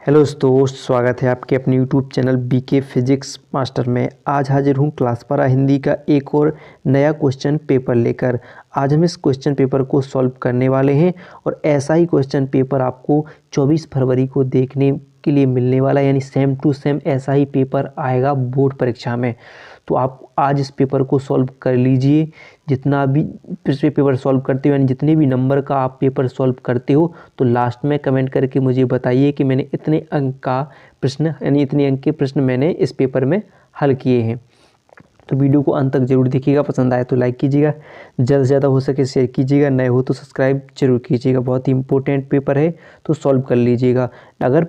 Hello दोस्त, स्वागत है आपके अपने YouTube channel BK physics master में। आज हाजिर हूँ क्लास पारा हिंदी का एक और नया क्वेश्चन पेपर लेकर। आज हम इस क्वेश्चन पेपर को सॉल्व करने वाले हैं और ऐसा ही क्वेश्चन पेपर आपको 24 फरवरी को देखने के लिए मिलने वाला है, यानी सेम टू सेम ऐसा ही पेपर आएगा बोर्ड परीक्षा में। तो आप आज इस पेपर को सॉल्व कर लीजिए। जितना भी पिछले पेपर सॉल्व करते हो, यानी जितने भी नंबर का आप पेपर सॉल्व करते हो, तो लास्ट में कमेंट करके मुझे बताइए कि मैंने इतने अंक का प्रश्न, यानी इतने अंक के प्रश्न मैंने इस पेपर में हल किए हैं। तो वीडियो को अंत तक जरूर देखिएगा। पसंद आए तो लाइक कीजिएगा, ज़्यादा से ज़्यादा हो सके शेयर कीजिएगा, नए हो तो सब्सक्राइब जरूर कीजिएगा। बहुत ही इंपॉर्टेंट पेपर है, तो सॉल्व कर लीजिएगा। अगर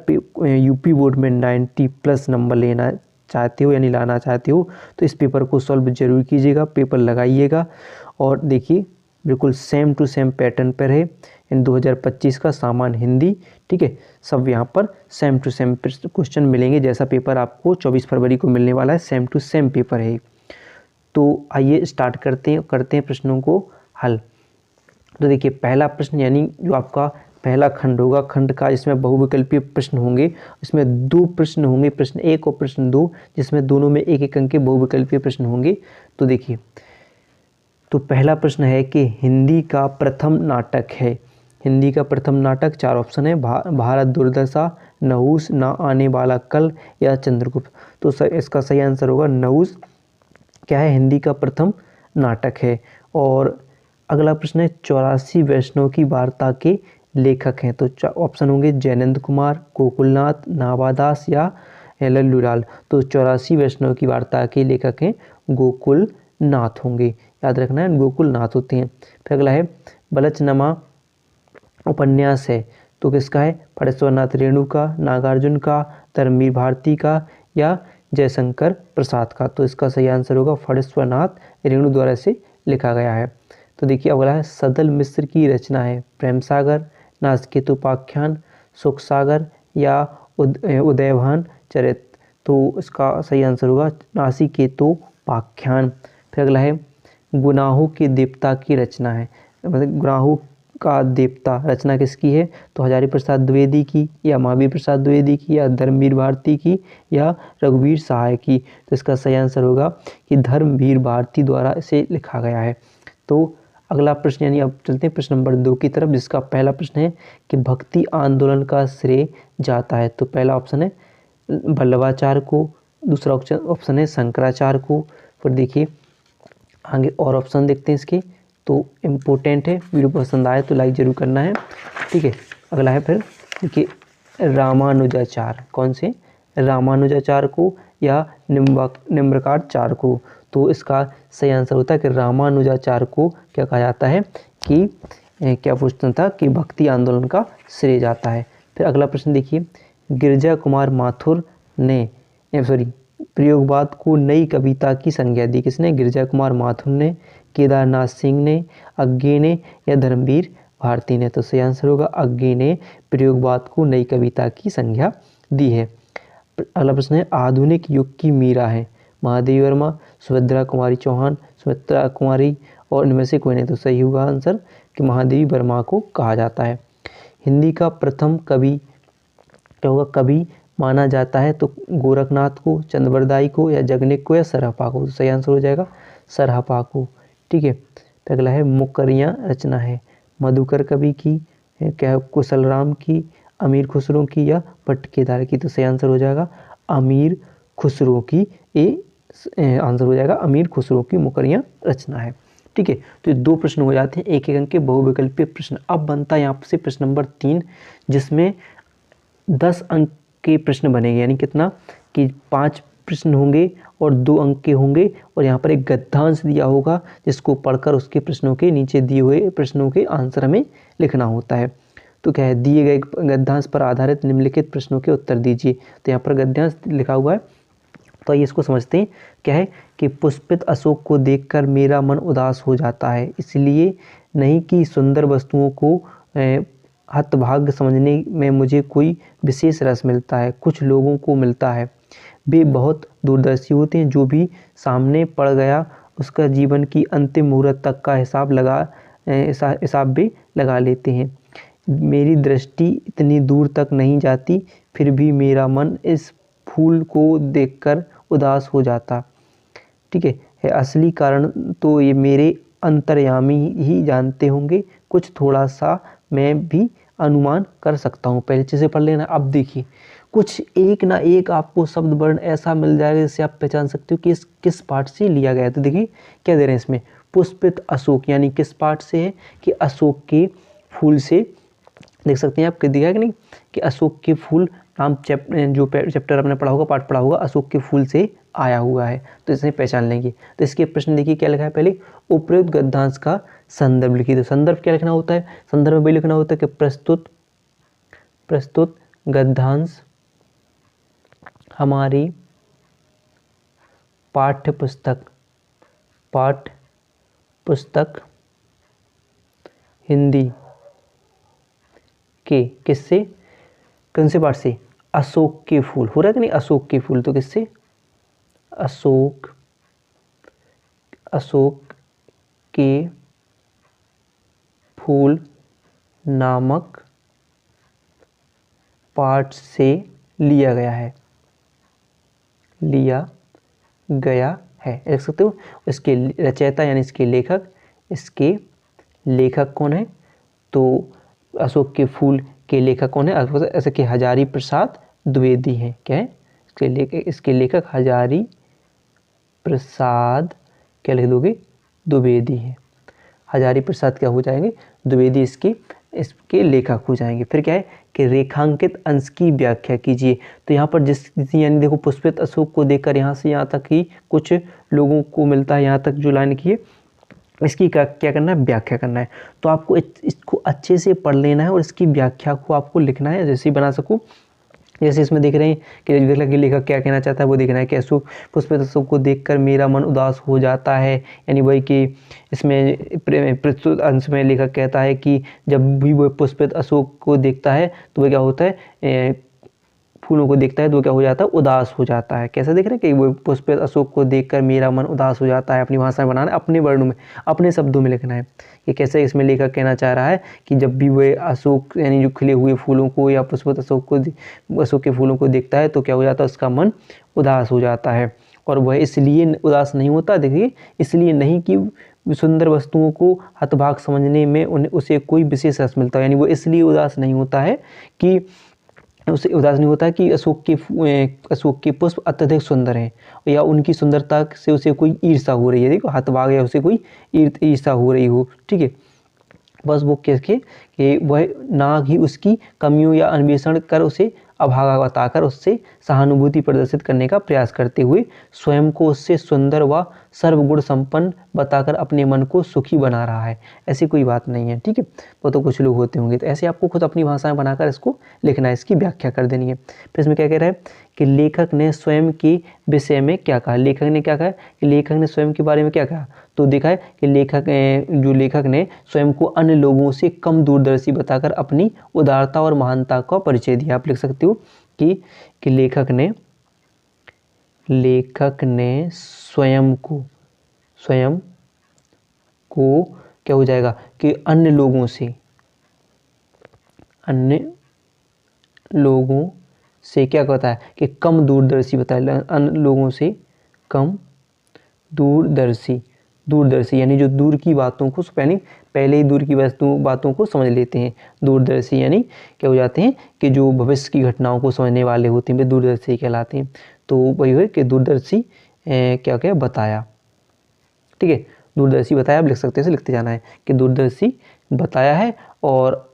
यूपी बोर्ड में 90+ नंबर लेना चाहते हो, यानी लाना चाहते हो, तो इस पेपर को सॉल्व जरूर कीजिएगा, पेपर लगाइएगा। और देखिए बिल्कुल सेम टू सेम पैटर्न पर है, इन 2025 का सामान्य हिंदी, ठीक है। सब यहाँ पर सेम टू सेम क्वेश्चन मिलेंगे, जैसा पेपर आपको 24 फरवरी को मिलने वाला है, सेम टू सेम पेपर है। तो आइए स्टार्ट करते हैं प्रश्नों को हल। तो देखिए पहला प्रश्न, यानी जो आपका पहला खंड होगा, खंड का इसमें बहुविकल्पीय प्रश्न होंगे। इसमें दो प्रश्न होंगे, प्रश्न 1 और प्रश्न 2, जिसमें दोनों में एक एक अंक के बहुविकल्पीय प्रश्न होंगे। तो देखिए, तो पहला प्रश्न है कि हिंदी का प्रथम नाटक है। हिंदी का प्रथम नाटक, 4 ऑप्शन है, भारत दुर्दशा, नहुस, ना आने वाला कल या चंद्रगुप्त। तो इसका सही आंसर होगा नहुस, क्या है, हिंदी का प्रथम नाटक है। और अगला प्रश्न है 84 वैष्णव की वार्ता के लेखक हैं। तो ऑप्शन होंगे जैनेंद्र कुमार, गोकुलनाथ, नाभादास या लल्लूलाल। तो 84 वैष्णव की वार्ता के लेखक हैं गोकुलनाथ होंगे, याद रखना है, गोकुलनाथ होते हैं। फिर अगला है बलचनमा उपन्यास है, तो किसका है, फणेश्वरनाथ रेणु का, नागार्जुन का, धर्मवीर भारती का या जयशंकर प्रसाद का। तो इसका सही आंसर होगा फणेश्वरनाथ रेणु द्वारा इसे लिखा गया है। तो देखिए अगला है सदल मिश्र की रचना है, प्रेम सागर, नाचिकेतोपाख्यान, सुख सागर या उदयभान चरित। तो इसका सही आंसर होगा नाचिकेतोपाख्यान। फिर अगला है गुनाहों के देवता की रचना है, मतलब गुनाहों का देवता रचना किसकी है, तो हजारी प्रसाद द्विवेदी की या महावीर प्रसाद द्विवेदी की या धर्मवीर भारती की या रघुवीर सहाय की। तो इसका सही आंसर होगा कि धर्मवीर भारती द्वारा इसे लिखा गया है। तो अगला प्रश्न, यानी अब चलते हैं प्रश्न नंबर 2 की तरफ, जिसका पहला प्रश्न है कि भक्ति आंदोलन का श्रेय जाता है। तो पहला ऑप्शन है वल्लभाचार्य को, दूसरा ऑप्शन है शंकराचार्य को। फिर देखिए आगे और ऑप्शन देखते हैं इसके, तो इम्पोर्टेंट है, वीडियो पसंद आए तो लाइक जरूर करना है, ठीक है। अगला है फिर देखिए रामानुजाचार्य, कौन से, रामानुजाचार्य को या निम्रकाचार्य को। तो इसका सही आंसर होता है कि रामानुजाचार्य को क्या कहा जाता है कि क्या पूछता था कि भक्ति आंदोलन का श्रेय जाता है। फिर अगला प्रश्न देखिए, गिरिजा कुमार माथुर ने प्रयोगवाद को नई कविता की संज्ञा दी, किसने, गिरिजा कुमार माथुर ने, केदारनाथ सिंह ने, अज्ञे ने या धर्मवीर भारती ने। तो सही आंसर होगा अज्ञे ने प्रयोगवाद को नई कविता की संज्ञा दी है। अगला प्रश्न है आधुनिक युग की मीरा है, महादेवी वर्मा, सुभद्रा कुमारी चौहान, सुमित्रा कुमारी और इनमें से कोई नहीं। तो सही होगा आंसर कि महादेवी वर्मा को कहा जाता है। हिंदी का प्रथम कवि क्या होगा, कवि माना जाता है, तो गोरखनाथ को, चंद्रवरदाई को या जगन्नाथ को या सरहपा को। तो सही आंसर हो जाएगा सरहपा को, ठीक है। तो अगला है मुकरियाँ रचना है, मधुकर कवि की, क्या कुशलराम की, अमीर खुसरो की या भट्ट केदार की। तो सही आंसर हो जाएगा अमीर खुसरो की, ये आंसर हो जाएगा अमीर खुसरो की मुकरियाँ रचना है, ठीक है। तो ये 2 प्रश्न हो जाते हैं, एक एक अंक के बहुविकल्पीय प्रश्न। अब बनता है यहाँ से प्रश्न नंबर 3, जिसमें 10 अंक के प्रश्न बनेंगे, यानी कितना कि 5 प्रश्न होंगे और 2 अंक के होंगे, और यहाँ पर एक गद्यांश दिया होगा जिसको पढ़कर उसके प्रश्नों के नीचे दिए हुए प्रश्नों के आंसर हमें लिखना होता है। तो क्या है, दिए गए गद्यांश पर आधारित निम्नलिखित प्रश्नों के उत्तर दीजिए। तो यहाँ पर गद्यांश लिखा हुआ है, तो आइए इसको समझते हैं। क्या है कि पुष्पित अशोक को देखकर मेरा मन उदास हो जाता है, इसलिए नहीं कि सुंदर वस्तुओं को हतभाग्य समझने में मुझे कोई विशेष रस मिलता है, कुछ लोगों को मिलता है। वे बहुत दूरदर्शी होते हैं, जो भी सामने पड़ गया उसका जीवन की अंतिम मुहूर्त तक का हिसाब भी लगा लेते हैं। मेरी दृष्टि इतनी दूर तक नहीं जाती, फिर भी मेरा मन इस फूल को देखकर उदास हो जाता। ठीक है, असली कारण तो ये मेरे अंतर्यामी ही जानते होंगे, कुछ थोड़ा सा मैं भी अनुमान कर सकता हूँ। पहले चीज़ें पढ़ लेना। अब देखिए, कुछ एक ना एक आपको शब्द वर्ण ऐसा मिल जाएगा जिससे आप पहचान सकते हो कि इस किस पाठ से लिया गया है। तो देखिए क्या दे रहे हैं इसमें, पुष्पित अशोक, यानी किस पाठ से है कि अशोक के फूल से। देख सकते हैं आप, दिखा है कि नहीं कि अशोक के फूल नाम चैप्टर आपने पढ़ा होगा, पाठ पढ़ा होगा, अशोक के फूल से आया हुआ है। तो इसे पहचान लेंगे। तो इसके प्रश्न देखिए क्या लिखा है, पहले उपयुक्त गद्यांश का संदर्भ लिखिए। तो संदर्भ क्या लिखना होता है, संदर्भ में वही लिखना होता है कि प्रस्तुत गद्यांश हमारी पाठ्य पुस्तक हिंदी के किससे, कौन से पाठ से, अशोक के फूल। हो रहा है कि नहीं, अशोक के फूल, तो किससे, अशोक के फूल नामक पाठ से लिया गया है, देख सकते हो। इसके रचयिता यानी इसके लेखक कौन है, तो अशोक के फूल के लेखक कौन है, ऐसे कि हजारी प्रसाद द्विवेदी हैं। क्या है इसके लेखक हजारी प्रसाद, क्या लिख दोगे, द्विवेदी हैं। हजारी प्रसाद क्या हो जाएंगे, द्विवेदी इसके लेखक हो जाएंगे। फिर क्या है कि रेखांकित अंश की व्याख्या कीजिए। तो यहाँ पर यानी देखो, पुष्पित अशोक को देखकर यहाँ से यहाँ तक ही कुछ लोगों को मिलता है, यहाँ तक जो लाइन की है, इसकी क्या करना है, व्याख्या करना है। तो आपको इसको अच्छे से पढ़ लेना है और इसकी व्याख्या को आपको लिखना है, जैसे ही बना सकूँ। जैसे इसमें देख रहे हैं कि लेखक क्या कहना चाहता है, वो देखना है कि अशोक, पुष्पित अशोक को देखकर मेरा मन उदास हो जाता है, यानी वही कि इसमें प्रस्तुत अंश में लेखक कहता है कि जब भी वो पुष्पित अशोक को देखता है तो वह क्या होता है, फूलों को देखता है तो क्या हो जाता है, उदास हो जाता है। कैसे देख रहे हैं कि वो पुष्पित अशोक को देखकर मेरा मन उदास हो जाता है। अपनी भाषा में बनाना है, अपने वर्णों में, अपने शब्दों में लिखना है। ये कैसे इसमें लेखक कहना चाह रहा है कि जब भी वह अशोक यानी जो खिले हुए फूलों को या पुष्पित अशोक के फूलों को देखता है तो क्या हो जाता है, उसका मन उदास हो जाता है। और वह इसलिए उदास नहीं होता, देखिए, इसलिए नहीं कि सुंदर वस्तुओं को हतभाग समझने में उसे कोई विशेष रस मिलता है, यानी वो इसलिए उदास नहीं होता है कि उसे उदास नहीं होता है कि अशोक के पुष्प अत्यधिक सुंदर हैं या उनकी सुंदरता से उसे कोई ईर्ष्या हो रही है। देखो, हतभाग या उसे कोई ईर्ष्या हो रही हो। ठीक है, बस वो कहके कि वह ना ही उसकी कमियों या अन्वेषण कर उसे अभागा बताकर उससे सहानुभूति प्रदर्शित करने का प्रयास करते हुए स्वयं को उससे सुंदर व सर्वगुण संपन्न बताकर अपने मन को सुखी बना रहा है। ऐसी कोई बात नहीं है। ठीक है, वो तो कुछ लोग होते होंगे। तो ऐसे आपको खुद अपनी भाषा में बनाकर इसको लिखना है, इसकी व्याख्या कर देनी है। फिर इसमें क्या कह रहा है कि लेखक ने स्वयं के विषय में क्या कहा, लेखक ने क्या कहा कि लेखक ने स्वयं के बारे में क्या कहा। तो देखा है कि लेखक ने स्वयं को अन्य लोगों से कम दूरदर्शी बताकर अपनी उदारता और महानता का परिचय दिया। आप लिख सकते हो कि लेखक ने स्वयं को क्या हो जाएगा कि अन्य लोगों से क्या कहता है कि कम दूरदर्शी बताया, अन्य लोगों से कम दूरदर्शी यानी जो दूर की बातों को पहले ही दूर की बातों को समझ लेते हैं। दूरदर्शी यानी क्या हो जाते हैं कि जो भविष्य की घटनाओं को समझने वाले होते हैं, वे दूरदर्शी कहलाते हैं। तो वही है कि दूरदर्शी क्या बताया। ठीक है, दूरदर्शी बताया, आप लिख सकते हैं, इसे लिखते जाना है कि दूरदर्शी बताया है और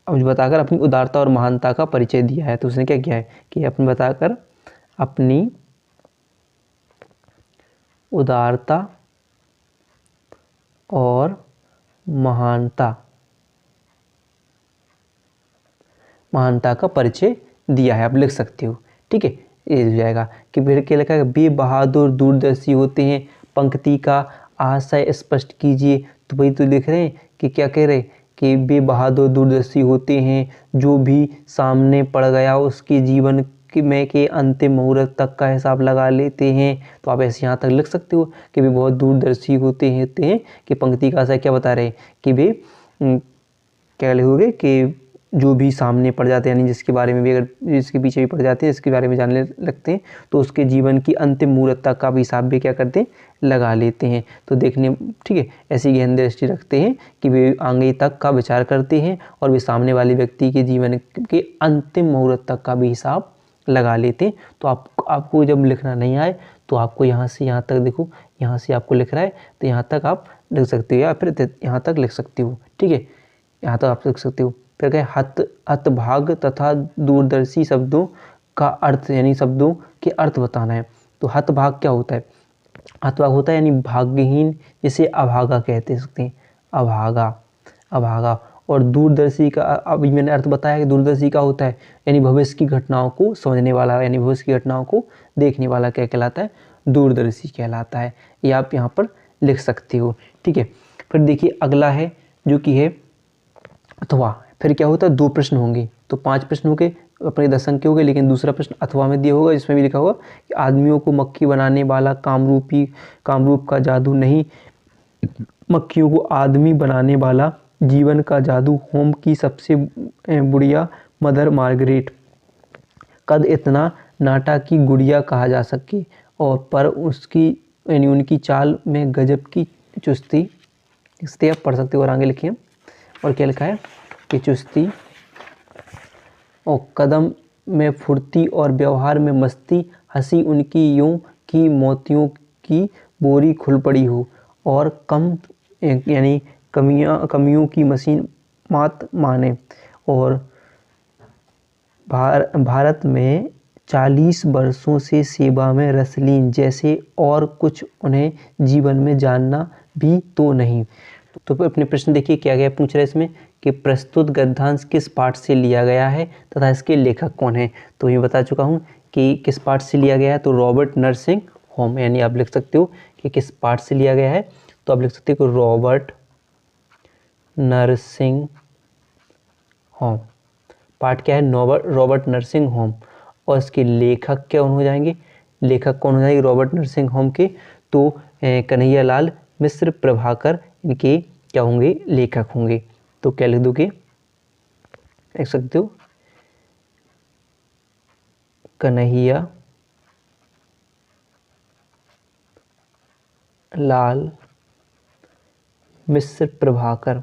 बताकर अपनी उदारता और महानता का परिचय दिया है। तो उसने क्या किया है कि अपने बताकर अपनी उदारता और महानता का परिचय दिया है। आप लिख सकते हो। ठीक है, ये हो जाएगा कि फिर क्या लिखा है, बेबहादुर दूरदर्शी होते हैं, पंक्ति का आशय स्पष्ट कीजिए। तो वही तो लिख रहे हैं कि क्या कह रहे कि बेबहादुर दूरदर्शी होते हैं, जो भी सामने पड़ गया उसके जीवन में के अंतिम मुहूर्त तक का हिसाब लगा लेते हैं। तो आप ऐसे यहाँ तक लिख सकते हो कि वे बहुत दूरदर्शी होते हैं कि पंक्ति का आशय क्या बता रहे हैं कि वे क्या लिखोगे कि जो भी सामने पड़ जाते हैं, यानी जिसके बारे में भी, अगर जिसके पीछे भी पड़ जाते हैं, इसके बारे में जानने लगते हैं, तो उसके जीवन की अंतिम मुहूर्त का भी हिसाब भी क्या करते हैं, लगा लेते हैं। तो देखने, ठीक है, ऐसी गहन दृष्टि रखते हैं कि वे आगे तक का विचार करते हैं और वे सामने वाले व्यक्ति के जीवन के अंतिम मुहूर्त तक का भी हिसाब लगा लेते हैं। तो आपको जब लिखना नहीं आए तो आपको यहाँ से यहाँ तक, देखो यहाँ से आपको लिख रहा है तो यहाँ तक आप लिख सकते हो, या फिर यहाँ तक लिख सकते हो, ठीक है, यहाँ तक आप लिख सकते हो। फिर क्या, हतभाग तथा दूरदर्शी शब्दों का अर्थ, यानी शब्दों के अर्थ बताना है। तो हतभाग क्या होता है, हतभाग होता है यानी भाग्यहीन, जिसे अभागा कहते सकते हैं, अभागा। और दूरदर्शी का अभी मैंने अर्थ बताया कि दूरदर्शी का होता है यानी भविष्य की घटनाओं को समझने वाला, यानी भविष्य की घटनाओं को देखने वाला क्या कहलाता है, दूरदर्शी कहलाता है। ये आप यहाँ पर लिख सकते हो, ठीक है। फिर देखिए अगला है जो कि है अथवा। फिर क्या होता है, 2 प्रश्न होंगे, तो 5 प्रश्न होंगे, अपने 10 अंक के हो गए, लेकिन दूसरा प्रश्न अथवा में दिया होगा, जिसमें भी लिखा होगा कि आदमियों को मक्खी बनाने वाला कामरूप का जादू नहीं, मक्खियों को आदमी बनाने वाला जीवन का जादू, होम की सबसे बुढ़िया मदर मार्गरेट, कद इतना नाटा की गुड़िया कहा जा सके, और पर उसकी यानी उनकी चाल में गजब की चुस्ती, इससे आप पढ़ सकते हो। और आगे लिखिए, और क्या लिखा है कि चुस्ती और कदम में फुर्ती और व्यवहार में मस्ती, हंसी उनकी यूं कि मोतियों की बोरी खुल पड़ी हो, और कम यानी कमियों की मशीन मात माने, और भारत में 40 वर्षों से सेवा में रसलीन, जैसे और कुछ उन्हें जीवन में जानना भी तो नहीं। तो अपने प्रश्न देखिए क्या क्या पूछ रहे हैं इसमें कि प्रस्तुत गद्यांश किस पाठ से लिया गया है तथा इसके लेखक कौन है। तो ये बता चुका हूँ कि किस पाठ से लिया गया है, तो रॉबर्ट नरसिंह होम, यानी आप लिख सकते हो कि किस पाठ से लिया गया है, तो आप लिख सकते हो कि रॉबर्ट नरसिंह होम। पाठ क्या है, रॉबर्ट नरसिंह होम। और इसके लेखक क्या हो जाएंगे, लेखक कौन हो जाएंगे रॉबर्ट नरसिंह होम के, तो कन्हैयालाल मिश्र प्रभाकर इनके क्या होंगे, लेखक होंगे। तो क्या लिख दोगे, लिख सकते हो कन्हैया लाल मिश्र प्रभाकर,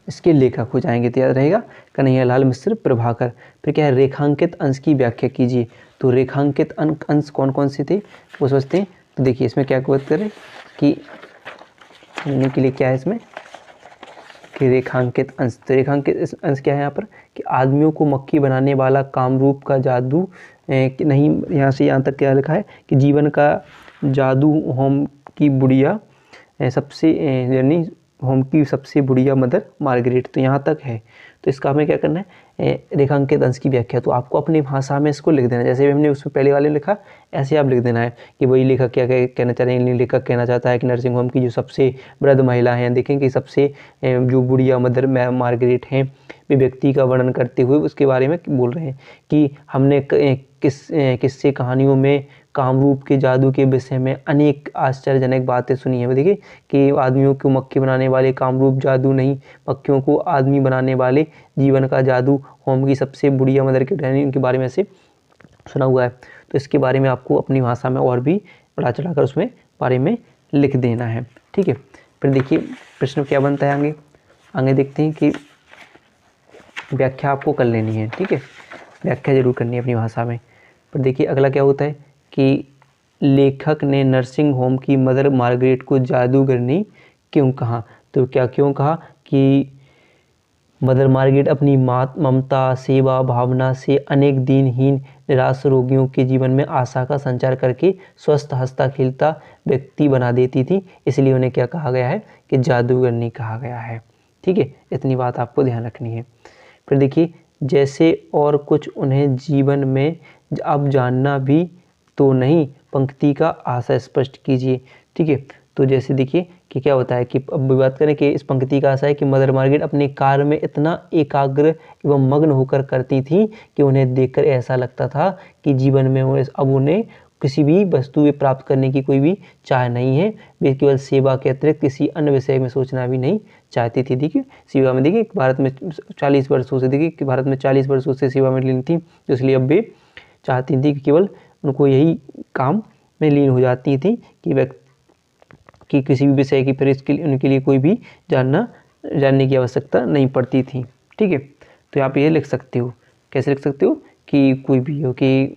इसके लेखक हो जाएंगे, तो याद रहेगा कन्हैयालाल मिश्र प्रभाकर। फिर क्या है, रेखांकित अंश की व्याख्या कीजिए। तो रेखांकित अंश कौन कौन से थे वो समझते हैं। तो देखिए इसमें क्या बात करें कि समझने के लिए क्या है इसमें कि रेखांकित अंश। तो रेखांकित अंश क्या है यहाँ पर कि आदमियों को मक्खी बनाने वाला कामरूप का जादू नहीं, यहाँ से यहाँ तक क्या लिखा है कि जीवन का जादू होम की बुढ़िया सबसे यानी होम की सबसे बुढ़िया मदर मार्गरेट, तो यहाँ तक है। तो इसका हमें क्या करना है, रेखांकित अंश की व्याख्या। तो आपको अपनी भाषा में इसको लिख देना, जैसे हमने उसमें पहले वाले में लिखा ऐसे आप लिख देना है कि वही लेखक क्या कहना चाह रहे हैं। लेखक कहना चाहता है कि नर्सिंग होम की जो सबसे वृद्ध महिला हैं, देखें कि सबसे जो बुढ़िया मदर मार्गरेट हैं, वे व्यक्ति का वर्णन करते हुए उसके बारे में बोल रहे हैं कि हमने किस्से कहानियों में कामरूप के जादू के विषय में अनेक आश्चर्यजनक बातें सुनी हैं। देखिए कि आदमियों को मक्खी बनाने वाले कामरूप जादू नहीं, मक्खियों को आदमी बनाने वाले जीवन का जादू, होम की सबसे बुढ़िया मदर के इनके बारे में से सुना हुआ है। तो इसके बारे में आपको अपनी भाषा में और भी बढ़ा चढ़ाकर उसमें बारे में लिख देना है, ठीक है। फिर देखिए प्रश्न क्या बनता है, आगे देखते हैं कि व्याख्या आपको कर लेनी है, ठीक है, व्याख्या जरूर करनी है अपनी भाषा में। पर देखिए अगला क्या होता है कि लेखक ने नर्सिंग होम की मदर मार्गरेट को जादूगरनी क्यों कहा। तो क्या क्यों कहा कि मदर मार्गरेट अपनी ममता सेवा भावना से अनेक दीनहीन निराश रोगियों के जीवन में आशा का संचार करके स्वस्थ हंसता खेलता व्यक्ति बना देती थी, इसलिए उन्हें क्या कहा गया है कि जादूगरनी कहा गया है, ठीक है। इतनी बात आपको ध्यान रखनी है। फिर देखिए जैसे और कुछ उन्हें जीवन में अब जानना भी तो नहीं, पंक्ति का आशय स्पष्ट कीजिए, ठीक है। तो जैसे देखिए कि क्या होता है कि अब बात करें कि इस पंक्ति का आशय है कि मदर मार्गरेट अपने कार्य में इतना एकाग्र एवं मग्न होकर करती थी कि उन्हें देखकर ऐसा लगता था कि जीवन में वो अब उन्हें किसी भी वस्तु में प्राप्त करने की कोई भी चाह नहीं है। वे केवल सेवा के अतिरिक्त किसी अन्य विषय में सोचना भी नहीं चाहती थी। देखिए सेवा में, देखिए भारत में 40 वर्षों से, देखिए कि भारत में 40 वर्षों से सेवा में लीन थी, तो इसलिए अब वे चाहती थी कि केवल उनको यही काम में लीन हो जाती थी कि किसी भी विषय की फिर इसके लिए उनके लिए कोई भी जानने की आवश्यकता नहीं पड़ती थी। ठीक है, तो आप ये लिख सकते हो, कैसे लिख सकते हो कि कोई भी हो कि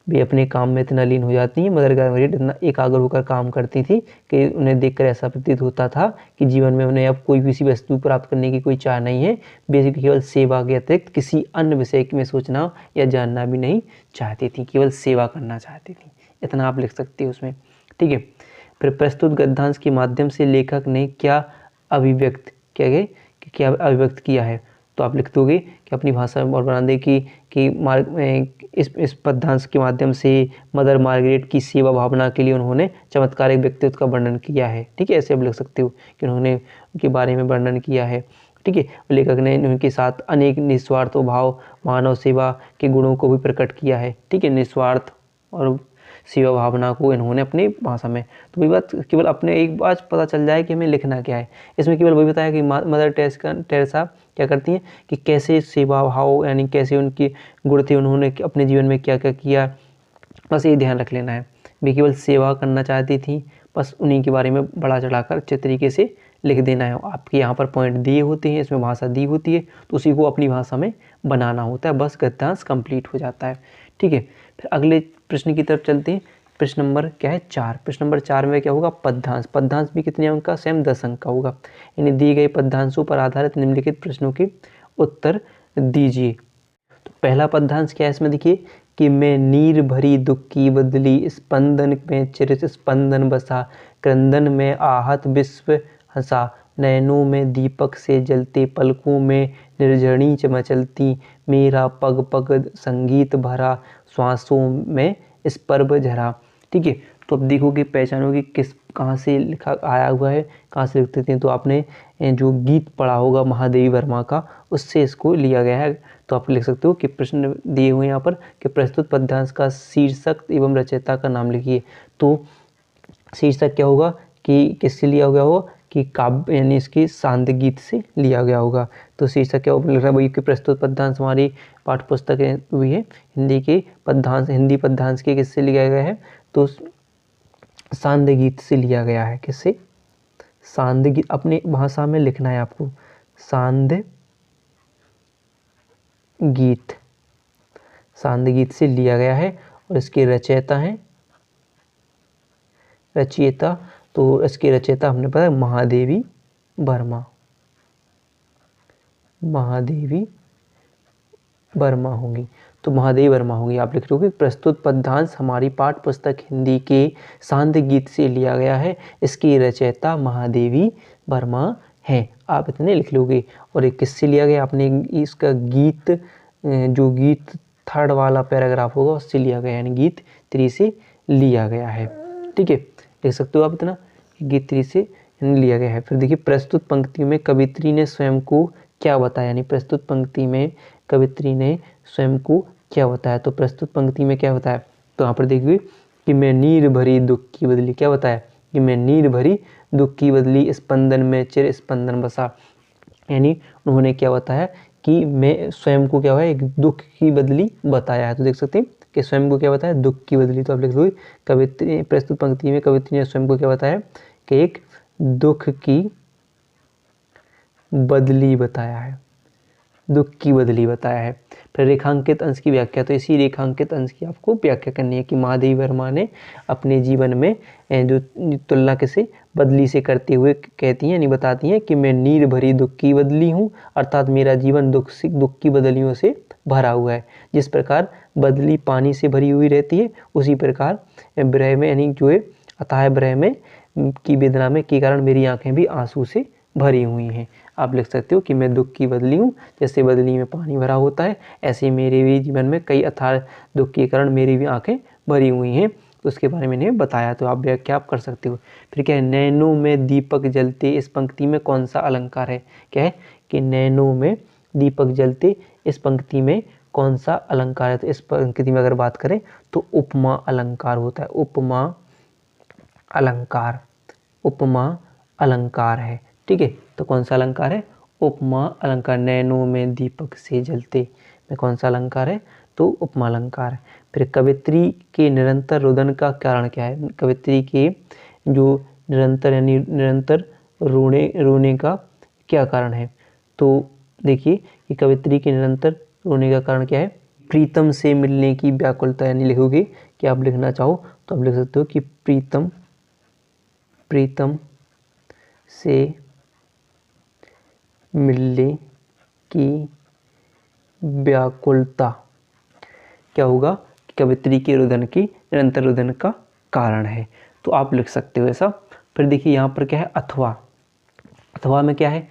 वे अपने काम में इतना लीन हो जाती हैं, मदर गार्डन इतना एकाग्र होकर काम करती थी कि उन्हें देखकर ऐसा प्रतीत होता था कि जीवन में उन्हें अब कोई किसी वस्तु प्राप्त करने की कोई चाह नहीं है। बेसिक केवल सेवा के अतिरिक्त किसी अन्य विषय में सोचना या जानना भी नहीं चाहती थी, केवल सेवा करना चाहती थी। इतना आप लिख सकते हो उसमें। ठीक है, फिर प्रस्तुत गद्यांश के माध्यम से लेखक ने क्या अभिव्यक्त किया है, तो आप लिख दोगे कि अपनी भाषा में और बना दे कि इस पद्यांश के माध्यम से मदर मार्गरेट की सेवा भावना के लिए उन्होंने चमत्कारिक व्यक्तित्व का वर्णन किया है। ठीक है, ऐसे आप लिख सकते हो कि उन्होंने उनके बारे में वर्णन किया है। ठीक है, लेखक ने उनके साथ अनेक निस्वार्थ भाव, मानव सेवा के गुणों को भी प्रकट किया है। ठीक है, निस्वार्थ और सेवा भावना को इन्होंने अपनी भाषा में, तो वही बात केवल अपने एक बात पता चल जाए कि हमें लिखना क्या है। इसमें केवल वही बताया कि मदर टेरेसा क्या करती हैं कि कैसे सेवा भाव यानी कैसे उनके गुण थे, उन्होंने अपने जीवन में क्या क्या किया, बस ये ध्यान रख लेना है। वे केवल सेवा करना चाहती थी, बस उन्हीं के बारे में बढ़ा चढ़ाकर अच्छे तरीके से लिख देना है। आपके यहाँ पर पॉइंट दिए होते हैं, इसमें भाषा दी होती है, तो उसी को अपनी भाषा में बनाना होता है, बस गद्यांश कंप्लीट हो जाता है। ठीक है, फिर अगले प्रश्न की तरफ चलते हैं। प्रश्न नंबर क्या है 4। प्रश्न नंबर 4 में क्या होगा, पद्यांश। पद्यांश भी कितने अंक का, सेम 10 अंक का होगा। यानी दिए गए पद्यांशों पर आधारित निम्नलिखित प्रश्नों के उत्तर दीजिए। तो पहला पद्यांश क्या है इसमें, देखिए कि मैं नीर भरी दुख की बदली, स्पंदन में चिरित स्पंदन बसा, क्रंदन में आहत विश्व हंसा, नैनों में दीपक से जलते, पलकों में निर्झरणी मचलती, मेरा पग पग संगीत भरा, श्वासों में इस पर्व झरा। ठीक है, तो अब देखोगे पहचानोगे कहाँ से लिखा आया हुआ है, कहाँ से लिखते थे। तो आपने जो गीत पढ़ा होगा महादेवी वर्मा का, उससे इसको लिया गया है। तो आप लिख सकते हो कि प्रश्न दिए हुए यहाँ पर कि प्रस्तुत पद्यांश का शीर्षक एवं रचयिता का नाम लिखिए। तो शीर्षक क्या होगा कि किससे लिया गया होगा कि काव्य यानी इसकी सांध्य गीत से लिया गया होगा। तो शीर्षक क्या होगा, वही कि प्रस्तुत पद्यांश हमारी पाठ्य पुस्तक हुई है हिंदी के पद्यांश, हिंदी पद्यांश के किससे लिया गया है, तो सांध्य गीत से लिया गया है। किससे, सांध्य गीत, अपने भाषा में लिखना है आपको, सांध्य गीत, सांध्य गीत से लिया गया है। और इसके रचयिता हैं, रचयिता, तो इसके रचयिता हमने पता महादेवी वर्मा, महादेवी वर्मा होंगी। तो महादेवी वर्मा होंगी। आप लिख लोगे प्रस्तुत पद्यांश हमारी पाठ्य पुस्तक हिंदी के सांध्य गीत से लिया गया है, इसकी रचयिता महादेवी वर्मा है। आप इतने लिख लोगे। और एक किससे लिया गया, आपने इसका गीत, जो गीत थर्ड वाला पैराग्राफ होगा उससे लिया गया, यानी गीत 3 से लिया गया है। ठीक है, लिख सकते हो आप इतना, गीत 3 से लिया गया है। फिर देखिए प्रस्तुत पंक्ति में कवित्री ने स्वयं को क्या बताया, यानी प्रस्तुत पंक्ति में कवित्री ने स्वयं को क्या बताया। तो प्रस्तुत पंक्ति में क्या बताया, तो यहाँ पर देखिए कि मैं नीर भरी दुख की बदली, क्या बताया कि मैं नीर भरी दुख की बदली, स्पंदन में चिर स्पंदन बसा। यानी उन्होंने क्या बताया कि मैं स्वयं को क्या हुआ, एक दुख की बदली बताया है। तो देख सकते हैं कि स्वयं को क्या बताया, दुख की बदली। तो आप लिख लो कवित्री, प्रस्तुत पंक्ति में कवित्री ने स्वयं को क्या बताया कि एक दुख की बदली बताया है, दुख की बदली बताया है। फिर रेखांकित अंश की व्याख्या, तो इसी रेखांकित अंश की आपको व्याख्या करनी है कि महादेवी वर्मा ने अपने जीवन में जो तुलना किसे बदली से करते हुए कहती हैं, यानी बताती हैं कि मैं नीर भरी दुख की बदली हूँ, अर्थात मेरा जीवन दुख की बदलियों से भरा हुआ है। जिस प्रकार बदली पानी से भरी हुई रहती है, उसी प्रकार विरह में, यानी जो है अथाह विरह में की वेदना में के कारण मेरी आंखें भी आंसू से भरी हुई हैं। आप लिख सकते हो कि मैं दुख की बदली हूँ, जैसे बदली में पानी भरा होता है, ऐसे मेरे भी जीवन में कई अथाह दुख के कारण मेरी भी आंखें भरी हुई हैं। तो उसके बारे में इन्हें बताया, तो आप व्याख्या आप कर सकते हो। फिर क्या है, नैनों में दीपक जलते, इस पंक्ति में कौन सा अलंकार है, क्या है कि नैनों में दीपक जलते, इस पंक्ति में कौन सा अलंकार है? तो इस पंक्ति में अगर बात करें तो उपमा अलंकार होता है, उपमा अलंकार, उपमा अलंकार है। ठीक है, तो कौन सा अलंकार है? उपमा अलंकार। नैनों में दीपक से जलते में कौन सा अलंकार है? तो उपमा अलंकार है। फिर कवित्री के निरंतर रुदन का कारण क्या है? कवित्री के जो निरंतर यानी निरंतर रोने का क्या कारण है? तो देखिए कि कवित्री के निरंतर रोने का कारण क्या है? प्रीतम से मिलने की व्याकुलता। यानी लिखोगे कि आप लिखना चाहो तो आप लिख सकते हो कि प्रीतम से मिलने की व्याकुलता क्या होगा? कवित्री के रुदन की निरंतर रुदन का कारण है। तो आप लिख सकते हो ऐसा। फिर देखिए यहाँ पर क्या है? अथवा। अथवा में क्या है?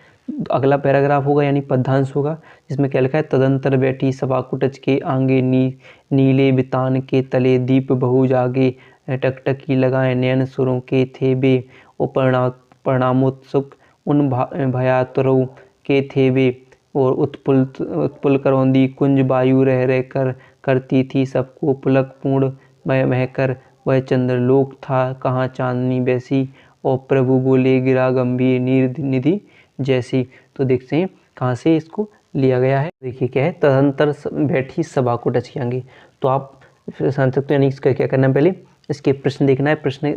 अगला पैराग्राफ होगा यानी पद्यांश होगा, जिसमें क्या लिखा है? तदंतर बैठी सभा कुटच के आंगे नीले बितान के तले दीप बहु जागे टकटकी लगाए नयन सुरों के थे बे ओ परिणामोत्सुक उन भयातुरों के थे वे और उत्पुल करौंदी कुंज वायु रह कर करती थी सबको पुलक पूर्ण महकर वह चंद्रलोक था कहाँ चांदनी बैसी और प्रभु बोले गिरा गंभीर नीर निधि जैसी। तो देखते हैं कहाँ से इसको लिया गया है। देखिए क्या है? तदंतर बैठी सभा को टच किएंगे। तो आप समझ सकते हो यानी इसका क्या करना है? पहले इसके प्रश्न देखना है, प्रश्न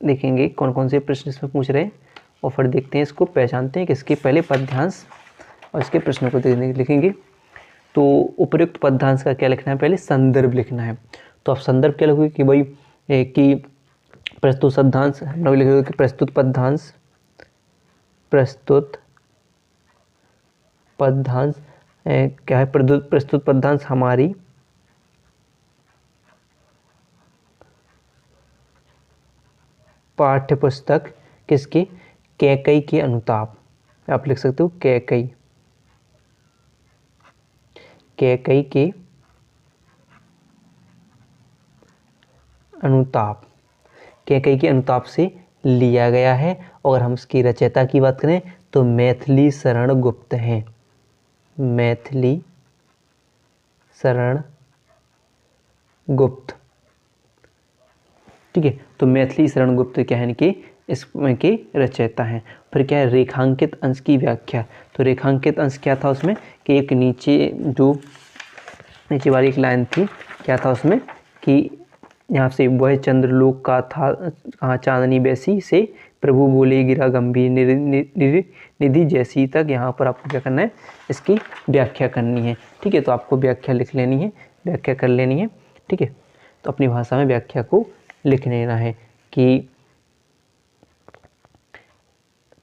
देखेंगे कौन कौन से प्रश्न इसमें पूछ रहे हैं और फिर देखते हैं, इसको पहचानते हैं कि इसके पहले पद्यांश और इसके प्रश्नों को लिखेंगे। तो उपयुक्त पद्यांश का क्या लिखना है? पहले संदर्भ लिखना है। तो आप संदर्भ क्या लिखोगे कि भाई कि प्रस्तुत पद्यांश, हम लोग लिखेंगे कि प्रस्तुत पद्यांश क्या है? प्रस्तुत पद्यांश हमारी पाठ्यपुस्तक किसके? कैकई के अनुताप। आप लिख सकते हो कैकई के अनुताप, कैकई के अनुताप से लिया गया है। और हम इसकी रचयिता की बात करें तो मैथिली शरण गुप्त हैं, मैथिली शरण गुप्त। ठीक है, तो मैथिली शरण गुप्त क्या है कि इसमें के रचयिता हैं। फिर क्या है? रेखांकित अंश की व्याख्या। तो रेखांकित अंश क्या था उसमें कि एक नीचे वाली एक लाइन थी, क्या था उसमें कि यहाँ से वह चंद्रलोक का था कहाँ चांदनी बैसी से प्रभु बोले गिरा गंभीर निधि जैसी तक। यहाँ पर आपको क्या करना है? इसकी व्याख्या करनी है। ठीक है, तो आपको व्याख्या लिख लेनी है, व्याख्या कर लेनी है। ठीक है, तो अपनी भाषा में व्याख्या को लिख लेना है कि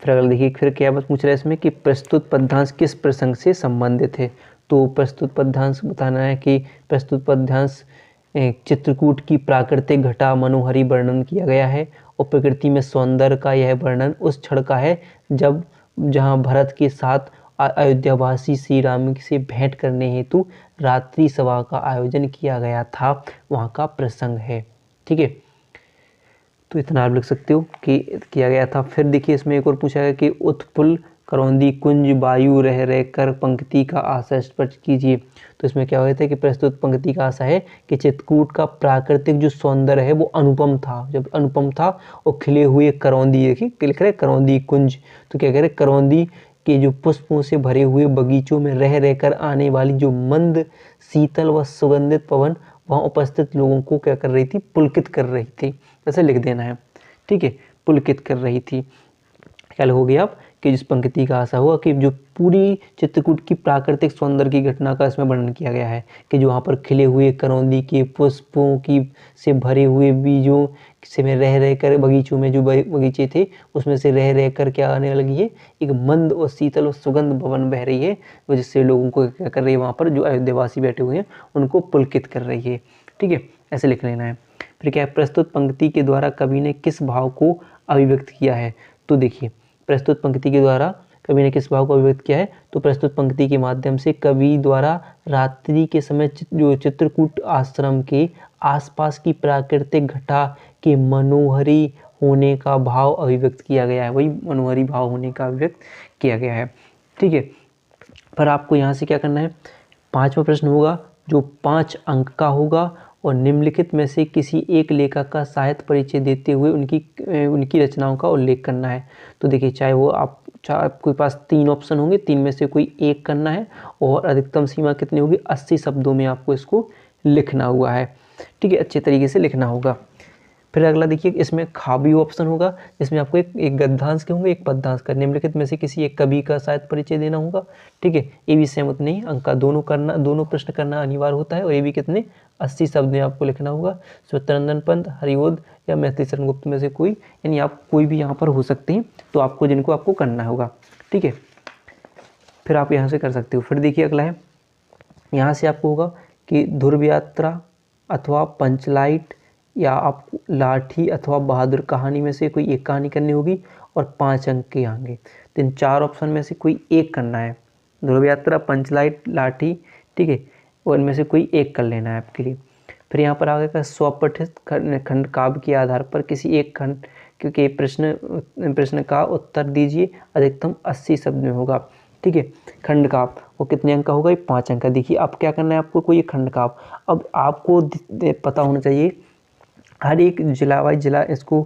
फिर अगर देखिए फिर क्या बात पूछ रहा है इसमें कि प्रस्तुत पद्यांश किस प्रसंग से संबंधित है। तो प्रस्तुत पद्यांश बताना है कि प्रस्तुत पद्यांश चित्रकूट की प्राकृतिक घटा मनोहरी वर्णन किया गया है और प्रकृति में सौंदर्य का यह वर्णन उस क्षण का है जहाँ भरत के साथ अयोध्यावासी श्री राम से भेंट करने हेतु रात्रि सभा का आयोजन किया गया था, वहाँ का प्रसंग है। ठीक है, तो इतना आप लिख सकते हो कि किया गया था। फिर देखिए इसमें एक और पूछा गया कि उत्पुल करौंदी कुंज वायु रह कर पंक्ति का आशय स्पष्ट कीजिए। तो इसमें क्या होता है कि प्रस्तुत पंक्ति का आशय है कि चित्रकूट का प्राकृतिक जो सौंदर्य है वो अनुपम था, जब अनुपम था और खिले हुए करौंदी, देखिए लिख रहे करौंदी कुंज, तो क्या कह रहे? करौंदी के जो पुष्पों से भरे हुए बगीचों में रह कर आने वाली जो मंद शीतल व सुगंधित पवन वहाँ उपस्थित लोगों को क्या कर रही थी? पुलकित कर रही थी। ऐसे लिख देना है। ठीक है, पुलकित कर रही थी। क्या लिखोगे आप कि जिस पंक्ति का आशा हुआ कि जो पूरी चित्रकूट की प्राकृतिक सौंदर्य की घटना का इसमें वर्णन किया गया है कि जो वहाँ पर खिले हुए करौंदी के पुष्पों की से भरे हुए बीजों से में रह कर बगीचों में जो बगीचे थे उसमें से रह कर क्या आने लगी है? एक मंद और शीतल और सुगंध पवन बह रही है, जिससे लोगों को क्या कर रही है? वहाँ पर जो अयोध्यावासी बैठे हुए हैं उनको पुलकित कर रही है। ठीक है, ऐसे लिख लेना है। फिर क्या है? प्रस्तुत पंक्ति के द्वारा कवि ने किस भाव को अभिव्यक्त किया है। तो देखिए प्रस्तुत पंक्ति के द्वारा कवि ने किस भाव को अभिव्यक्त किया है। तो प्रस्तुत पंक्ति के माध्यम से कवि द्वारा रात्रि के समय जो चित्रकूट आश्रम के आसपास की प्राकृतिक घटा के मनोहरी होने का भाव अभिव्यक्त किया गया है, वही मनोहरी भाव होने का अभिव्यक्त किया गया है। ठीक है, पर आपको यहाँ से क्या करना है? 5वां प्रश्न होगा जो 5 अंक का होगा और निम्नलिखित में से किसी एक लेखक का साहित्य परिचय देते हुए उनकी रचनाओं का उल्लेख करना है। तो देखिए चाहे आपके पास 3 ऑप्शन होंगे, 3 में से कोई एक करना है और अधिकतम सीमा कितनी होगी, 80 शब्दों में आपको इसको लिखना हुआ है। ठीक है, अच्छे तरीके से लिखना होगा। फिर अगला देखिए, इसमें खाबी ऑप्शन होगा, जिसमें आपको एक गद्यांश के होंगे, एक पद्यांश का। निम्नलिखित में से किसी एक कवि का साहित्य परिचय देना होगा। ठीक है, ये भी सेम उतने ही अंक का दोनों प्रश्न करना अनिवार्य होता है और ये भी कितने 80 शब्द में आपको लिखना होगा। स्वतंत्रन पंत, हरिओद या मैथिली शरण गुप्त में से कोई, यानी आप कोई भी यहाँ पर हो सकते हैं, तो आपको करना होगा। ठीक है, फिर आप यहाँ से कर सकते हो। फिर देखिए अगला है, यहाँ से आपको होगा कि ध्रुव यात्रा अथवा पंचलाइट या आपको लाठी अथवा बहादुर कहानी में से कोई एक कहानी करनी होगी और 5 अंक के आएंगे। तो इन 4 ऑप्शन में से कोई एक करना है, ध्रुव यात्रा, पंचलाइट, लाठी। ठीक है, और इनमें से कोई एक कर लेना है आपके लिए। फिर यहाँ पर आगे का स्वपठित खंड काव्य के आधार पर किसी एक खंड क्योंकि प्रश्न का उत्तर दीजिए, अधिकतम 80 शब्द में होगा। ठीक है, खंड काव्य वो कितने अंक का होगा, ये 5 अंक का। देखिए अब क्या करना है आपको, कोई एक खंड काव्य। अब आपको पता होना चाहिए हर एक जिला वाइज जिला इसको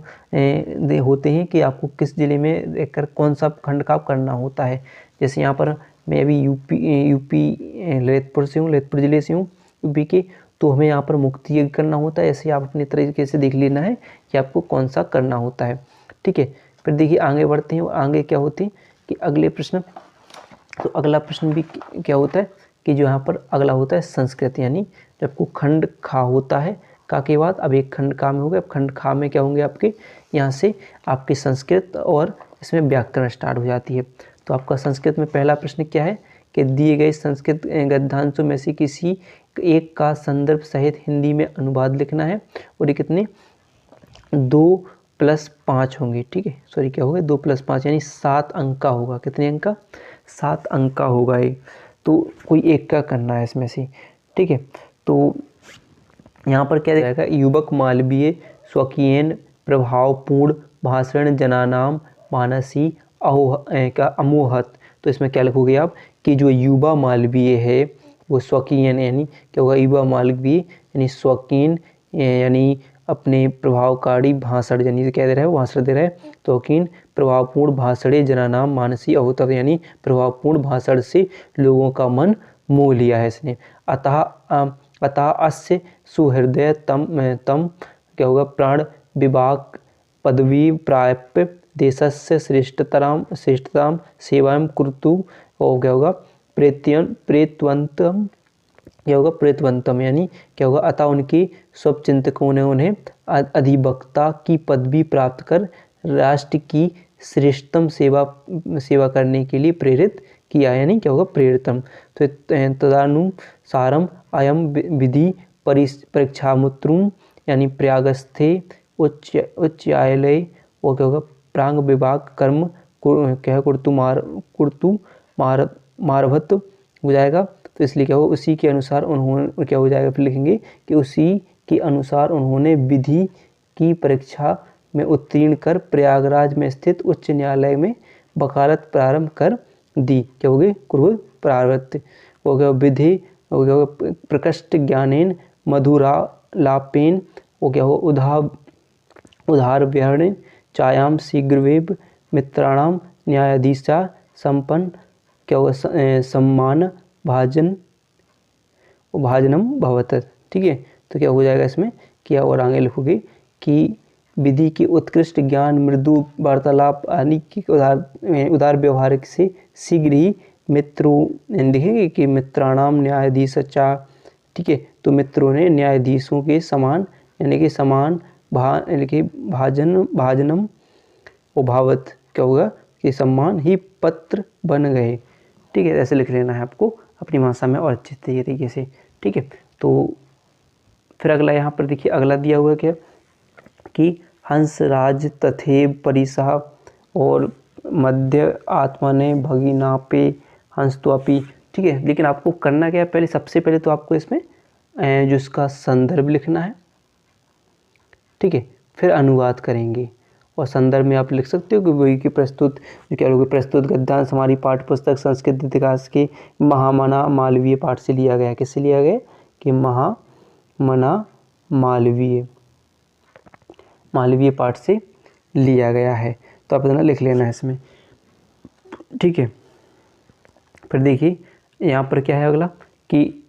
होते हैं कि आपको किस ज़िले में देखकर कौन सा खंड काव्य करना होता है। जैसे यहाँ पर मैं अभी यूपी ललितपुर से हूँ, ललितपुर ज़िले से हूँ यूपी के, तो हमें यहाँ पर मुक्ति यज्ञ करना होता है। ऐसे आप अपने तरीके से देख लेना है कि आपको कौन सा करना होता है। ठीक है, फिर देखिए आगे बढ़ते हैं। आगे क्या होती है कि अगले प्रश्न, तो अगला प्रश्न भी क्या होता है कि जो यहाँ पर अगला होता है संस्कृत, यानी जब आपको खंड खा होता है का के बाद अब एक खंड का में हो गया। अब खंड खा में क्या होंगे आपके, यहाँ से आपकी संस्कृत और इसमें व्याकरण स्टार्ट हो जाती है। तो आपका संस्कृत में पहला प्रश्न क्या है कि दिए गए संस्कृत गद्यांशों में से किसी एक का संदर्भ सहित हिंदी में अनुवाद लिखना है और ये कितने 2+5 होंगे। ठीक है, सॉरी क्या होगा 2+5 यानी 7 अंक का होगा। कितने अंक का, 7 अंक का होगा ये। तो कोई एक का करना है इसमें से। ठीक है, तो यहाँ पर क्या जाएगा, युवक मालवीय स्वकीयन प्रभावपूर्ण भाषण जनानाम मानसी का अमोहत। तो इसमें क्या लिखोगे आप कि जो युवा मालवीय है वो स्वकीयन यानी क्या होगा, युवा मालवीय यानी स्वकीन यानी अपने प्रभावकारी भाषण यानी क्या दे रहा है, भाषण दे रहा है। शौकीन प्रभावपूर्ण भाषणे जनानाम मानसी अहोत यानी प्रभावपूर्ण भाषण से लोगों का मन मोह लिया है इसने। अतः अस्य सुहृदय तम क्या होगा, प्राण विभाग पदवी प्राप्य देशस्य श्रेष्ठताम सेवाएं कुरुतु और क्या होगा प्रेतवंतम क्या होगा, प्रेतवंतम यानी क्या होगा, अतः उनके सब चिंतकों ने उन्हें अधिवक्ता की पदवी प्राप्त कर राष्ट्र की श्रेष्ठतम सेवा करने के लिए प्रेरित किया, यानी क्या होगा प्रेरितम। तो तदानुसारम अयम विधि परीक्षामुत्रुम यानी प्रयागस्थे उच्चालय वो क्या होगा प्रांग विभाग कर्म क्या है कुर्तु मारभत हो जाएगा। तो इसलिए क्या होगा, उसी के अनुसार उन्होंने क्या हो जाएगा, फिर लिखेंगे कि उसी के अनुसार उन्होंने विधि की परीक्षा में उत्तीर्ण कर प्रयागराज में स्थित उच्च न्यायालय में वकालत प्रारंभ कर दी। क्या हो गई, कुर्व प्रारब्ध हो गया, विधि हो गया प्रकृष्ट ज्ञानेन मधुरालापेन हो गया हो उधार व्यहरण चायाम शीघ्रवेव मित्राणाम न्यायाधीशा संपन्न क्या होगा सम्मान भाजनम भवत। ठीक है, तो क्या हो जाएगा इसमें क्या, और आगे लिखोगे कि विधि के उत्कृष्ट ज्ञान मृदु वार्तालाप आदि की उदार व्यवहार से शीघ्र ही मित्रों देखेंगे कि मित्राणाम न्यायाधीश चा। ठीक है, तो मित्रों ने न्यायाधीशों के समान यानी कि समान भाजनम उभावत क्या होगा कि सम्मान ही पत्र बन गए। ठीक है, ऐसे लिख लेना है आपको अपनी भाषा में और अच्छे तरीके से। ठीक है, तो फिर अगला यहाँ पर देखिए अगला दिया हुआ क्या कि हंसराज तथेव परिसह और मध्य आत्मा ने भगिनापे हंसत्वापी। ठीक है, लेकिन आपको करना क्या है, पहले सबसे पहले तो आपको इसमें जो इसका संदर्भ लिखना है। ठीक है, फिर अनुवाद करेंगे और संदर्भ में आप लिख सकते हो कि वही की प्रस्तुत क्या लोगे प्रस्तुत गद्यांश हमारी पाठ्य पुस्तक संस्कृत इतिहास के महामना मालवीय पाठ से लिया गया। किससे लिया गया कि महामना मालवीय पाठ से लिया गया है। तो आप इतना लिख लेना है इसमें, ठीक है। फिर देखिए यहाँ पर क्या है अगला कि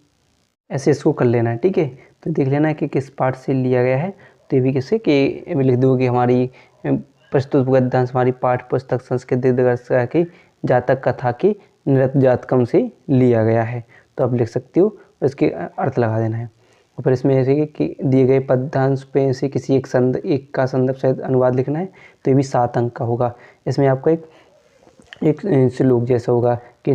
ऐसे इसको कर लेना है, ठीक है। तो देख लेना है कि किस पाठ से लिया गया है। तो ये भी किससे कि लिख दो कि हमारी प्रस्तुत गद्यांश हमारी पाठ्य पुस्तक संस्कृत इतिहास की जातक कथा की नृत्य जातकम से लिया गया है। तो आप लिख सकते हो और इसके अर्थ लगा देना है। और फिर इसमें ऐसे कि दिए गए पद्यांश पे से किसी एक का संदर्भ सहित अनुवाद लिखना है। तो ये भी 7 अंक का होगा। इसमें आपका एक श्लोक जैसा होगा कि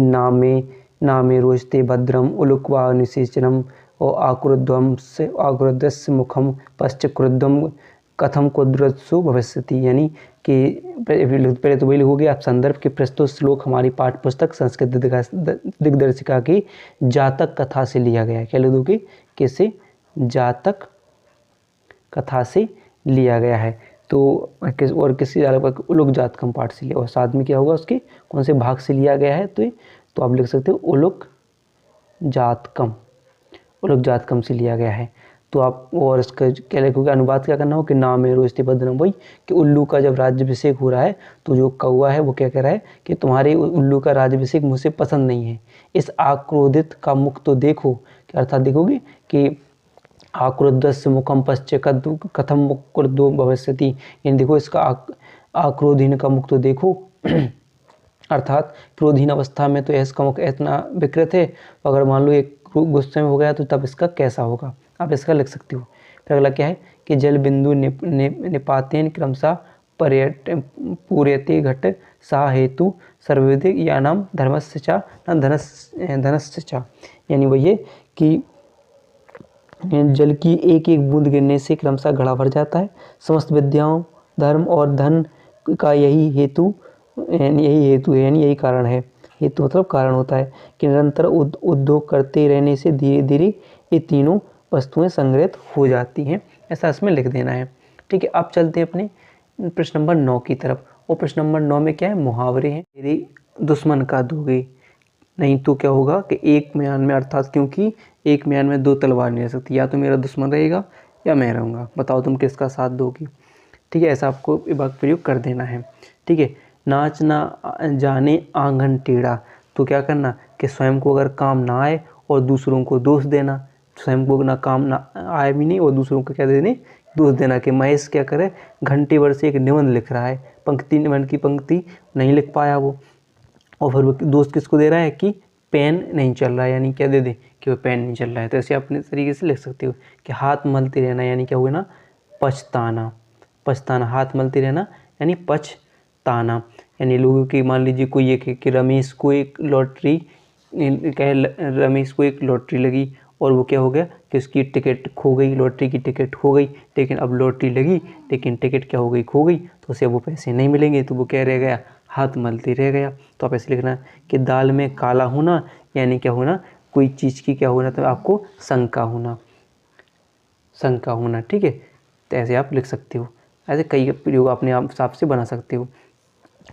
नामे रोचते भद्रम उलुक्वा निषेचनम और आक्रुद्धस्य मुखम पश्चक्रुद्धम कथम कुद्रत्सु भविष्यति। यानी कि पहले तो वही लिखोगे आप संदर्भ के प्रस्तुत श्लोक हमारी पाठ्य पुस्तक संस्कृत दिग्दर्शिका की जातक कथा से लिया गया है। क्या लिख दोगे किसे जातक कथा से लिया गया है। तो और किसी उलुक जातकम पाठ से लिया और साथ में क्या होगा उसके कौन से भाग से लिया गया है। तो आप लिख सकते हो उलुक जातकम से लिया गया है। तो आप और इसका क्या लिखोगे अनुवाद क्या करना हो कि नाम है रोजते भद्रम वही कि उल्लू का जब राज्याभिषेक हो रहा है तो जो कौवा है वो क्या कह रहा है कि तुम्हारे उल्लू का राज्याभिषेक मुझसे पसंद नहीं है, इस आक्रोधित का मुख तो देखो। क्या अर्थात देखोगे कि आक्रोधस्य मुखम पश्चात कथम मुक्रुद्धो भविष्यति। यानी देखो इसका आक्रोधहीन का मुख तो देखो अर्थात क्रोधहीन अवस्था में तो इसका मुख इतना विकृत है, तो अगर मान लो एक गुस्से में हो गया तो तब इसका कैसा होगा, आप इसका लिख सकते हो। फिर अगला क्या है कि जल बिंदु निपातेन क्रमशः पूर्यते घट सा हेतु सर्वविधिक या नाम धर्मस्य चा न धनस्य चा। यानी वही है कि जल की एक एक बूंद गिरने से क्रमशः घड़ा भर जाता है। समस्त विद्याओं धर्म और धन का यही हेतु है, यानी यही कारण है। हेतु मतलब कारण होता है कि निरंतर उद्योग करते रहने से धीरे धीरे ये तीनों वस्तुएं संग्रहित हो जाती हैं। ऐसा इसमें लिख देना है, ठीक है। अब चलते हैं अपने प्रश्न नंबर 9 की तरफ। और प्रश्न नंबर 9 में क्या है मुहावरे हैं। मेरे दुश्मन का दोगे नहीं तो क्या होगा कि एक म्यान में, अर्थात क्योंकि एक म्यान में 2 तलवार नहीं रह सकती, या तो मेरा दुश्मन रहेगा या मैं रहूँगा, बताओ तुम किसका साथ दोगी, ठीक है। ऐसा आपको प्रयोग कर देना है, ठीक है। नाच ना जाने आंगन टेढ़ा, तो क्या करना कि स्वयं को अगर काम ना आए और दूसरों को दोष देना, स्वयं को ना काम ना आए भी नहीं और दूसरों को क्या देने दोष देना। कि महेश क्या करे घंटे भर से एक निबंध लिख रहा है, निबंध की पंक्ति नहीं लिख पाया वो, और फिर वो दोस्त किसको दे रहा है कि पेन नहीं चल रहा है, यानी क्या दे दे कि वो पेन नहीं चल रहा है। तो ऐसे अपने तरीके से लिख सकते हो कि हाथ मलते रहना, यानी क्या हुआ ना पछताना, हाथ मलते रहना यानी पछताना। यानी लोगों की मान लीजिए कोई एक कि रमेश को एक लॉटरी लगी और वो क्या हो गया कि उसकी टिकट खो गई, लॉटरी की टिकट खो गई, लेकिन अब लॉटरी लगी लेकिन टिकट क्या हो गई खो गई, तो उसे वो पैसे नहीं मिलेंगे, तो वो क्या रह गया हाथ मलते रह गया। तो आप ऐसे लिखना कि दाल में काला होना, यानी क्या होना कोई चीज़ की क्या होना, तो आपको शंका होना, ठीक है। तो ऐसे आप लिख सकते हो, ऐसे कई प्रयोग अपने आप हिसाब से बना सकते हो।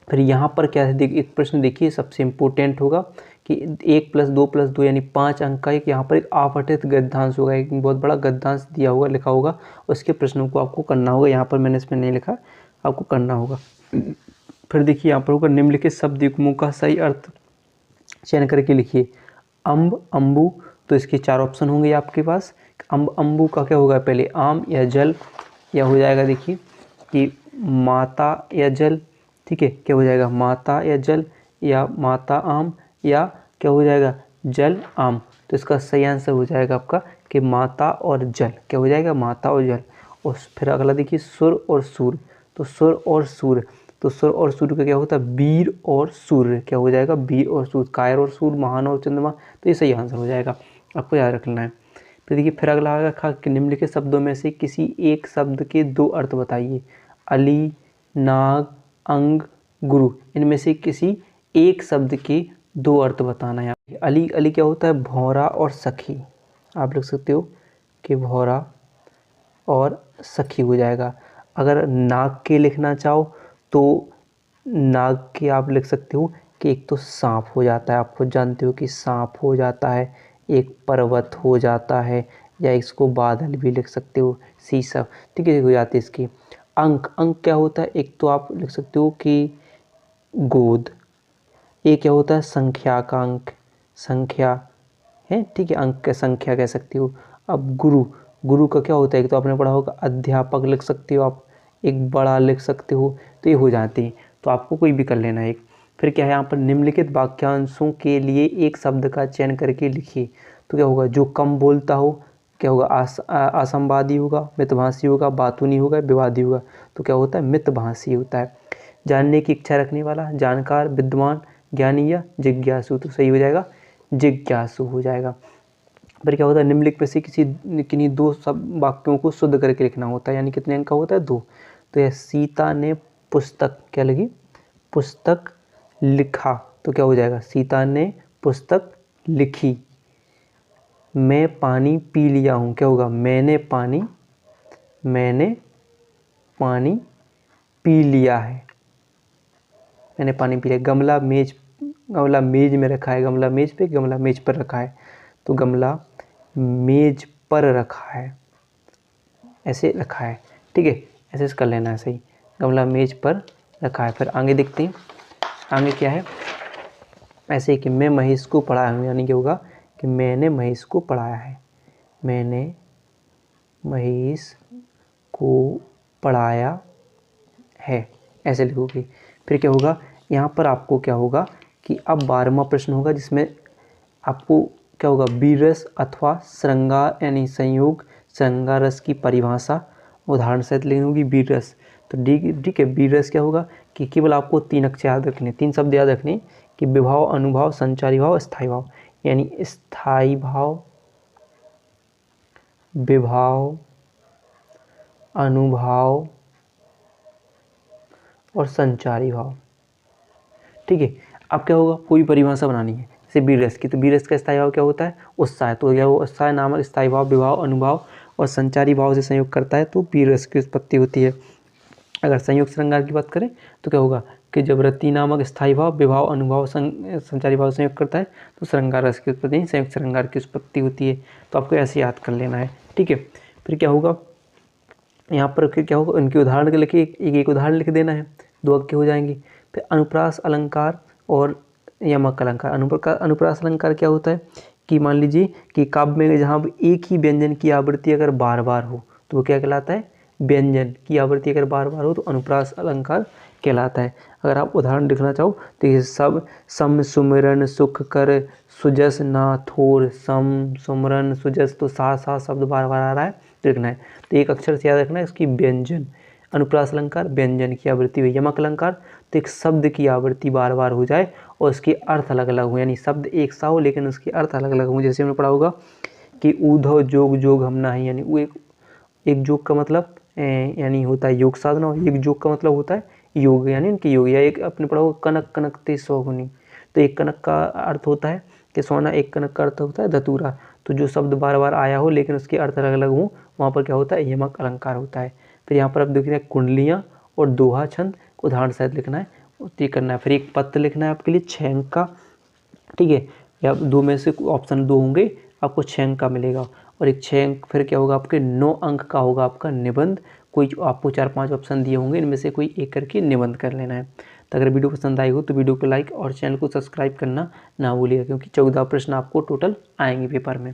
फिर यहाँ पर क्या है एक प्रश्न देखिए सबसे इम्पोर्टेंट होगा कि 1 + 2 + 2 यानी 5 अंक का एक यहाँ पर एक अपठित गद्यांश होगा, एक बहुत बड़ा गद्यांश दिया होगा लिखा होगा, उसके प्रश्नों को आपको करना होगा। यहाँ पर मैंने इसमें नहीं लिखा, आपको करना होगा। फिर देखिए यहाँ पर होगा निम्नलिखित शब्द युग्मों का सही अर्थ चयन करके लिखिए। अम्ब अम्बू, तो इसके 4 ऑप्शन होंगे आपके पास। अम्ब अम्बू का क्या होगा पहले आम या जल, या हो जाएगा देखिए कि माता या जल, ठीक है। क्या हो जाएगा माता या जल, या माता आम, या क्या हो जाएगा जल आम। तो इसका सही आंसर हो जाएगा आपका कि माता और जल, क्या हो जाएगा माता और जल। और फिर अगला देखिए सुर और सूर्य, तो सुर और सूर्य, तो सुर और सूर्य का क्या होता है वीर और सूर्य, क्या हो जाएगा वीर और सूर्य, कायर और सूर्य, महान और चंद्रमा। तो ये सही आंसर हो जाएगा, आपको याद रखना है। फिर देखिए फिर अगला आएगा कि निम्नलिखित शब्दों में से किसी एक शब्द के 2 अर्थ बताइए। अली, नाग, अंग, गुरु, इनमें से किसी एक शब्द के 2 अर्थ बताना है। अली, अली क्या होता है भौरा और सखी, आप लिख सकते हो कि भौरा और सखी हो जाएगा। अगर नाग के लिखना चाहो तो नाग के आप लिख सकते हो कि एक तो सांप हो जाता है, आप खुद जानते हो कि सांप हो जाता है, एक पर्वत हो जाता है, या इसको बादल भी लिख सकते हो, शीशम, ठीक है, हो जाती है इसकी। अंक, अंक क्या होता है, एक तो आप लिख सकते हो कि गोद, ये क्या होता है, संख्या का अंक, संख्या है, ठीक है, अंक का संख्या कह सकती हो। अब गुरु, गुरु का क्या होता है, एक तो आपने पढ़ा होगा अध्यापक लिख सकते हो आप, एक बड़ा लिख सकते हो, तो ये हो जाती है। तो आपको कोई भी कर लेना है एक। फिर क्या है यहाँ पर, निम्नलिखित वाक्यांशों के लिए एक शब्द का चयन करके लिखिए। तो क्या होगा, जो कम बोलता हो, क्या होगा, असंवादी होगा, मितभाषी होगा, बातूनी होगा, विवादी होगा। तो क्या होता है, मितभाषी होता है। जानने की इच्छा रखने वाला, जानकार, विद्वान, ज्ञानी या जिज्ञासु। तो सही हो जाएगा, जिज्ञासु हो जाएगा। फिर क्या होता है, निम्नलिखित में से किन्हीं दो सब वाक्यों को शुद्ध करके लिखना होता है, यानी कितने अंक का होता है, 2। तो यह सीता ने पुस्तक, क्या लगी, पुस्तक लिखा, तो क्या हो जाएगा, सीता ने पुस्तक लिखी। मैं पानी पी लिया हूँ, क्या होगा, मैंने पानी पी लिया है, मैंने पानी पी लिया। गमला मेज में रखा है, गमला मेज पे, गमला मेज पर रखा है, तो गमला मेज पर रखा है, ऐसे रखा है, ठीक है, ऐसे कर लेना है, सही, गमला मेज पर रखा है। फिर आगे देखते हैं, आगे क्या है, ऐसे कि मैं महेश को पढ़ाया हूँ, यानी क्या होगा कि मैंने महेश को पढ़ाया है, मैंने महेश को पढ़ाया है, ऐसे लिखोगे। फिर क्या होगा, यहाँ पर आपको क्या होगा कि अब 12वां प्रश्न होगा, जिसमें आपको क्या होगा, बीरस अथवा श्रृंगार यानी संयोग श्रृंगार रस की परिभाषा उदाहरण सहित लेनी होगी। बीरस, तो ठीक है, बीरस क्या होगा कि केवल आपको 3 अक्षर याद रखने, 3 शब्द याद रखने कि विभाव, अनुभाव, संचारी भाव, स्थायी भाव। यानी स्थायी भाव, विभाव, अनुभाव और संचारी भाव, ठीक है। अब क्या होगा, कोई परिभाषा बनानी है, जैसे बीरस की, तो बीरस का स्थायी भाव क्या होता है, उत्साह, तो यह वो उत्साह नामक स्थायी भाव विभाव, अनुभाव और संचारी भाव से संयोग करता है, तो बीरस की उत्पत्ति होती है। अगर संयोग श्रृंगार की बात करें तो क्या होगा कि जब रति नामक स्थायी भाव विभाव, अनुभाव, संचारी भाव संयोग करता है, तो श्रृंगार रस की उत्पत्ति, संयुक्त श्रृंगार की उत्पत्ति होती है। तो आपको ऐसे याद कर लेना है, ठीक है। फिर क्या होगा, यहाँ पर फिर क्या होगा, उनके उदाहरण के लिखे, एक उदाहरण लिख देना है, 2 अंक हो जाएंगे। फिर अनुप्रास अलंकार और यमक अलंकार। अनुप्रास अलंकार क्या होता है कि मान लीजिए कि काव्य में जहाँ एक ही व्यंजन की आवृत्ति अगर बार बार हो तो वो क्या कहलाता है, व्यंजन की आवृत्ति अगर बार बार हो तो अनुप्रास अलंकार कहलाता है। अगर आप उदाहरण लिखना चाहो तो ये सब सम सुमिरन सुख कर सुजस ना थोर, सम सुमरन सुजस, तो सा शब्द बार बार आ रहा है, तो लिखना है। तो एक अक्षर से याद रखना है इसकी व्यंजन। अनुप्रास अलंकार व्यंजन की आवृत्ति हुई। यमक अलंकार तो एक शब्द की आवृत्ति बार बार हो जाए और उसके अर्थ अलग अलग हो, यानी शब्द एक सा हो लेकिन उसके अर्थ अलग अलग हो। जैसे हमने पढ़ा होगा कि ऊधव जोग जोग हम नाही, यानी वो एक जोग का मतलब यानी होता है योग साधना, और एक जोग का मतलब होता है योग, यानी इनकी योग। या एक अपने पढ़ा होगा कनक कनकते सोहनी, तो एक कनक का अर्थ होता है कि सोना, एक कनक का अर्थ होता है धतूरा। तो जो शब्द बार बार आया हो लेकिन उसके अर्थ अलग अलग हो, वहाँ पर क्या होता है, यमक अलंकार होता है। फिर यहाँ पर आप देख रहे हैं कुंडलियाँ और दोहा छंद उदाहरण सहित लिखना है, ये करना है। फिर एक पत्र लिखना है आपके लिए 6 अंक का, ठीक है, या 2 में से ऑप्शन 2 होंगे, आपको 6 अंक का मिलेगा। और एक 6 अंक फिर क्या होगा, आपके 9 अंक का होगा आपका निबंध। कोई आपको 4-5 ऑप्शन दिए होंगे, इनमें से कोई एक करके निबंध कर लेना है। तो अगर वीडियो पसंद आई हो तो वीडियो को लाइक और चैनल को सब्सक्राइब करना ना भूलिएगा, क्योंकि 14 प्रश्न आपको टोटल आएंगे पेपर में।